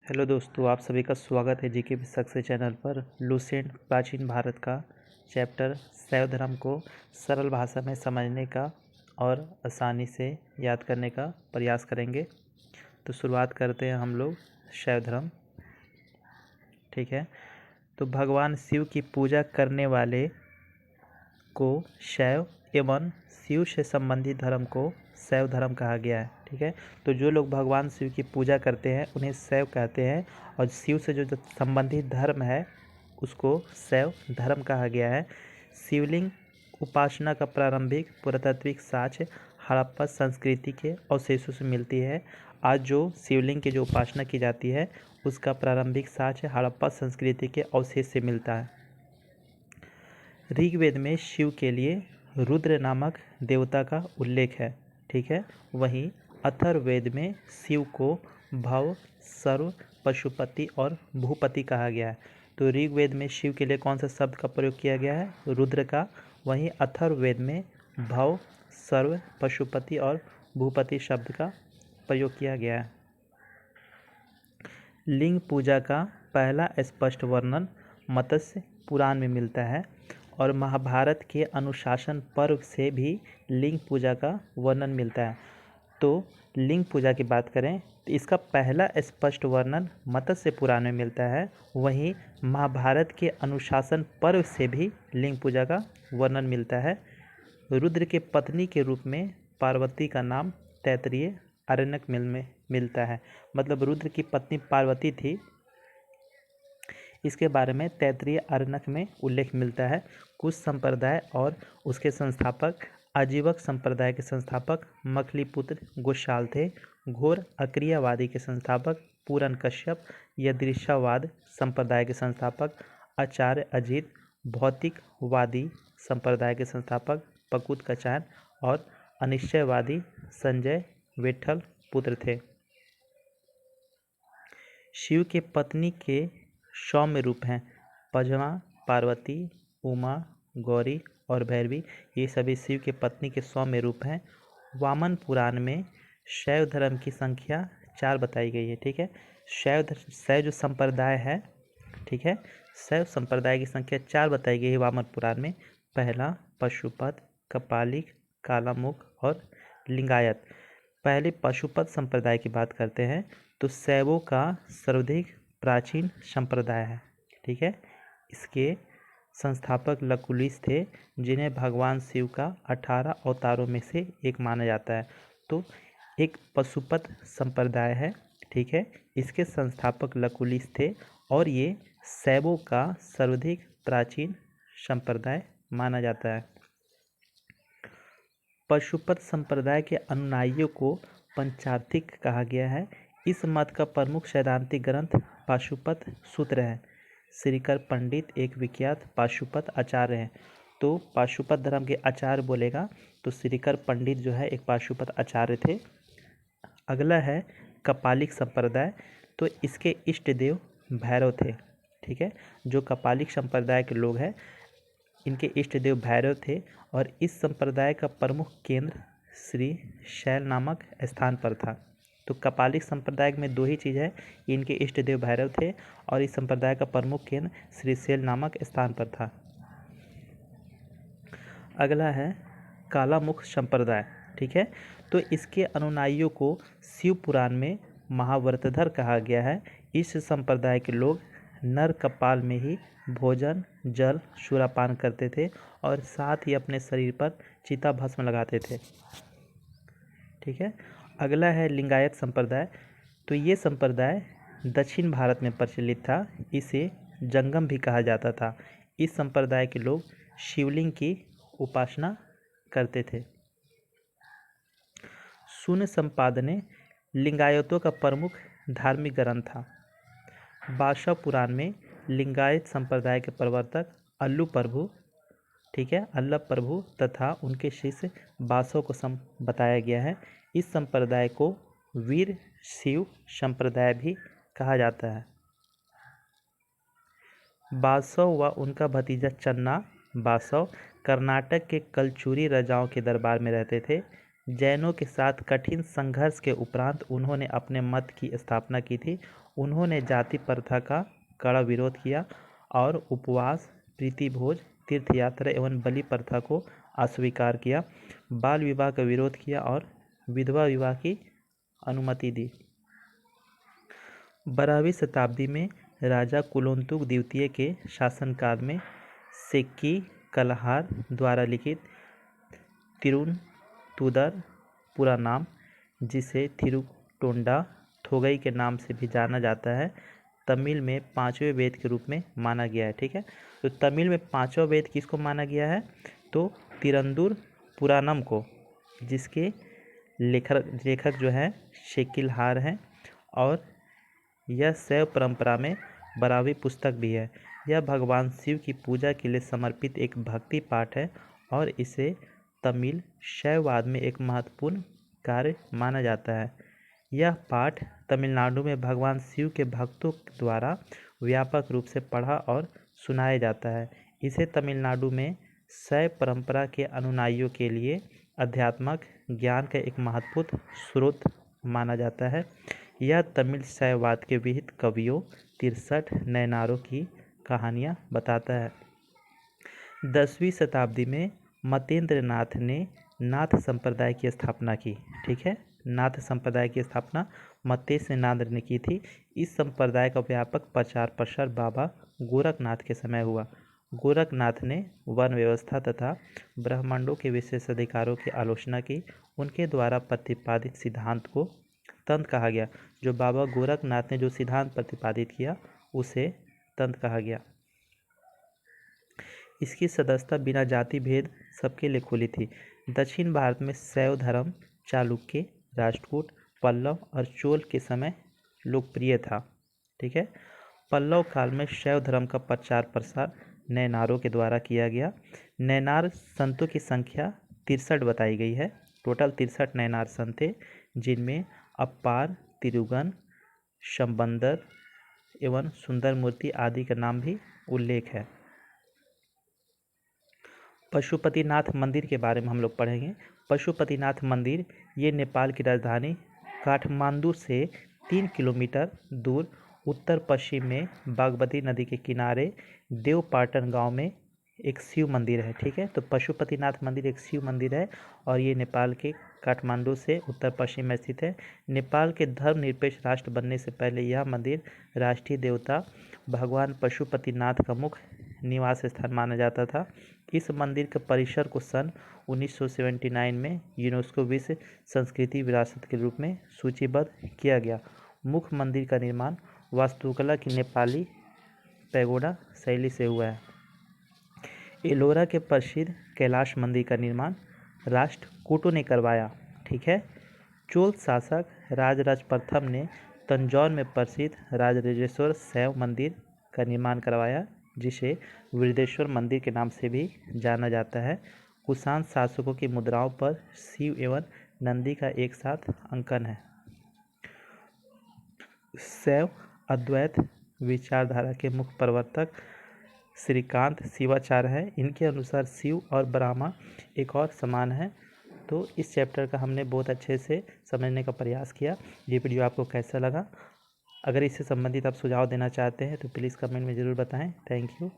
Hello दोस्तों, आप सभी का स्वागत है जीके सक्सेस चैनल पर। लुसेंट प्राचीन भारत का चैप्टर शैव धर्म को सरल भाषा में समझने का और आसानी से याद करने का प्रयास करेंगे। तो शुरुआत करते हैं हम लोग शैव धर्म। ठीक है, तो भगवान शिव की पूजा करने वाले को शैव एवं शिव से संबंधित धर्म को शैव धर्म कहा गया है। ठीक है, तो जो लोग भगवान शिव की पूजा करते हैं उन्हें शैव कहते हैं, और शिव से जो संबंधित धर्म है उसको शैव धर्म कहा गया है। शिवलिंग उपासना का प्रारंभिक पुरातात्विक साक्ष्य हड़प्पा संस्कृति के अवशेषों से मिलती है। आज जो शिवलिंग की जो उपासना की जाती है उसका प्रारंभिक साक्ष्य हड़प्पा संस्कृति के अवशेष से मिलता है। ऋग्वेद में शिव के लिए रुद्र नामक देवता का उल्लेख है। ठीक है, वहीं अथर्ववेद में शिव को भव, सर्व, पशुपति और भूपति कहा गया है। तो ऋग्वेद में शिव के लिए कौन सा शब्द का प्रयोग किया गया है? रुद्र का। वहीं अथर्ववेद में भव, सर्व, पशुपति और भूपति शब्द का प्रयोग किया गया है। लिंग पूजा का पहला स्पष्ट वर्णन मत्स्य पुराण में मिलता है, और महाभारत के अनुशासन पर्व से भी लिंग पूजा का वर्णन मिलता है। तो लिंग पूजा की बात करें तो इसका पहला स्पष्ट वर्णन मत्स्य पुराण में मिलता है। वहीं महाभारत के अनुशासन पर्व से भी लिंग पूजा का वर्णन मिलता है। रुद्र के पत्नी के रूप में पार्वती का नाम तैत्तिरीय आरण्यक में मिलता है। मतलब रुद्र की पत्नी पार्वती थी, इसके बारे में तैत्तिरीय आरण्यक में उल्लेख मिलता है। कुछ संप्रदाय और उसके संस्थापक आजीवक संप्रदाय के संस्थापक मखलीपुत्र गोशाल थे। घोर अक्रियावादी के संस्थापक पूरन कश्यप, यदृच्छावाद संप्रदाय के संस्थापक आचार्य अजित, भौतिकवादी संप्रदाय के संस्थापक पकुत कचान और अनिश्चयवादी संजय विट्ठल पुत्र थे। शिव के पत्नी के सौम्य रूप हैं पद्मा, पार्वती, उमा, गौरी और भैरवी। ये सभी शिव के पत्नी के सौम्य रूप हैं। वामन पुराण में शैव धर्म की संख्या 4 बताई गई है। ठीक है, शैव जो संप्रदाय है, ठीक है, शैव संप्रदाय की संख्या 4 बताई गई है वामन पुराण में। पहला पशुपत, कपालिक, कालामुख और लिंगायत। पहले पशुपत संप्रदाय की बात करते हैं तो शैवों का सर्वाधिक प्राचीन संप्रदाय है। ठीक है, इसके संस्थापक लकुलिस थे, जिन्हें भगवान शिव का 18 अवतारों में से एक माना जाता है। तो एक पशुपत संप्रदाय है। ठीक है, इसके संस्थापक लकुलिस थे और ये शैवों का सर्वाधिक प्राचीन संप्रदाय माना जाता है। पशुपत संप्रदाय के अनुयायियों को पंचार्थिक कहा गया है। इस मत का प्रमुख सैद्धांतिक ग्रंथ पाशुपत सूत्र है। श्रीकर पंडित एक विख्यात पाशुपत आचार्य हैं। तो पाशुपत धर्म के आचार्य बोलेगा तो श्रीकर पंडित जो है एक पाशुपत आचार्य थे। अगला है कपालिक संप्रदाय। तो इसके इष्ट देव भैरव थे। ठीक है, जो कपालिक संप्रदाय के लोग हैं इनके इष्ट देव भैरव थे, और इस संप्रदाय का प्रमुख केंद्र श्री शैल नामक स्थान पर था। तो कपालिक संप्रदाय में 2 ही चीज़ है, इनके इष्ट देव भैरव थे और इस संप्रदाय का प्रमुख केंद्र श्री शैल नामक स्थान पर था। अगला है कालामुख संप्रदाय। ठीक है, तो इसके अनुयायियों को शिव पुराण में महाव्रतधर कहा गया है। इस संप्रदाय के लोग नर कपाल में ही भोजन, जल, शूरापान करते थे और साथ ही अपने शरीर पर चिता भस्म लगाते थे। ठीक है, अगला है लिंगायत संप्रदाय। तो ये संप्रदाय दक्षिण भारत में प्रचलित था। इसे जंगम भी कहा जाता था। इस संप्रदाय के लोग शिवलिंग की उपासना करते थे। शून्य संपादने लिंगायतों का प्रमुख धार्मिक ग्रंथ था। बासव पुराण में लिंगायत संप्रदाय के प्रवर्तक अल्लू प्रभु, ठीक है, अल्लभ प्रभु तथा उनके शिष्य बासव को बताया गया है। इस संप्रदाय को वीर शिव संप्रदाय भी कहा जाता है। बासव व उनका भतीजा चन्ना बासव कर्नाटक के कलचुरी राजाओं के दरबार में रहते थे। जैनों के साथ कठिन संघर्ष के उपरांत उन्होंने अपने मत की स्थापना की थी। उन्होंने जाति प्रथा का कड़ा विरोध किया और उपवास, प्रीतिभोज, तीर्थ यात्रा एवं बलि प्रथा को अस्वीकार किया। बाल विवाह का विरोध किया और विधवा विवाह की अनुमति दी। 12वीं शताब्दी में राजा कुलोत्तुंग द्वितीय के शासनकाल में सेक्की कल्हार द्वारा लिखित तिरुतुदर पुराणाम, जिसे थिरुटोंडा थोगई के नाम से भी जाना जाता है, तमिल में 5वें वेद के रूप में माना गया है। ठीक है, तो तमिल में 5वां वेद किसको माना गया है? तो तिरुतुदर पुराणम को, जिसके लेखक जो है सेक्किलहार हैं, और यह शैव परंपरा में 12वीं पुस्तक भी है। यह भगवान शिव की पूजा के लिए समर्पित एक भक्ति पाठ है और इसे तमिल शैववाद में एक महत्वपूर्ण कार्य माना जाता है। यह पाठ तमिलनाडु में भगवान शिव के भक्तों द्वारा व्यापक रूप से पढ़ा और सुनाया जाता है। इसे तमिलनाडु में शैव परंपरा के अनुयायियों के लिए आध्यात्मिक ज्ञान का एक महत्वपूर्ण स्रोत माना जाता है। यह तमिल शैववाद के विविध कवियों, 63 नयनारों की कहानियाँ बताता है। 10वीं शताब्दी में मतेंद्र नाथ ने नाथ संप्रदाय की स्थापना की। ठीक है, नाथ संप्रदाय की स्थापना मतेश नाथ ने की थी। इस संप्रदाय का व्यापक प्रचार प्रसार बाबा गोरखनाथ के समय हुआ। गोरखनाथ ने वन व्यवस्था तथा ब्राह्मणों के विशेष अधिकारों की आलोचना की। उनके द्वारा प्रतिपादित सिद्धांत को तंत्र कहा गया। जो बाबा गोरखनाथ ने जो सिद्धांत प्रतिपादित किया उसे तंत्र कहा गया। इसकी सदस्यता बिना जाति भेद सबके लिए खुली थी। दक्षिण भारत में शैव धर्म चालुक्य, राष्ट्रकूट, पल्लव और चोल के समय लोकप्रिय था। ठीक है, पल्लव काल में शैव धर्म का प्रचार प्रसार नयनारों के द्वारा किया गया। नयनार संतों की संख्या 63 बताई गई है। टोटल 63 नयनार संत थे, जिनमें अप्पार, तिरुगन, शंबंदर एवं सुंदरमूर्ति आदि का नाम भी उल्लेख है। पशुपतिनाथ मंदिर के बारे में हम लोग पढ़ेंगे। पशुपतिनाथ मंदिर ये नेपाल की राजधानी काठमांडू से 3 किलोमीटर दूर उत्तर पश्चिम में बागमती नदी के किनारे देवपाटन गांव में एक शिव मंदिर है। ठीक है, तो पशुपतिनाथ मंदिर एक शिव मंदिर है और ये नेपाल के काठमांडू से उत्तर पश्चिम में स्थित है। नेपाल के धर्मनिरपेक्ष राष्ट्र बनने से पहले यह मंदिर राष्ट्रीय देवता भगवान पशुपतिनाथ का मुख्य निवास स्थान माना जाता था। इस मंदिर के परिसर को सन 1979 में यूनेस्को विश्व संस्कृति विरासत के रूप में सूचीबद्ध किया गया। मुख्य मंदिर का निर्माण वास्तुकला की नेपाली पैगोडा शैली से हुआ है। एलोरा के प्रसिद्ध कैलाश मंदिर का निर्माण राष्ट्रकूटों ने करवाया। ठीक है, चोल शासक राजराज प्रथम ने तंजौर में प्रसिद्ध राजराजेश्वर शैव मंदिर का निर्माण करवाया, जिसे वृद्धेश्वर मंदिर के नाम से भी जाना जाता है। कुषाण शासकों की मुद्राओं पर शिव एवं नंदी का एक साथ अंकन है। शैव अद्वैत विचारधारा के मुख्य प्रवर्तक श्रीकांत शिवाचार्य है। इनके अनुसार शिव और ब्रह्मा एक और समान है। तो इस चैप्टर का हमने बहुत अच्छे से समझने का प्रयास किया। ये वीडियो आपको कैसा लगा? अगर इससे संबंधित आप सुझाव देना चाहते हैं तो प्लीज़ कमेंट में ज़रूर बताएं। Thank you.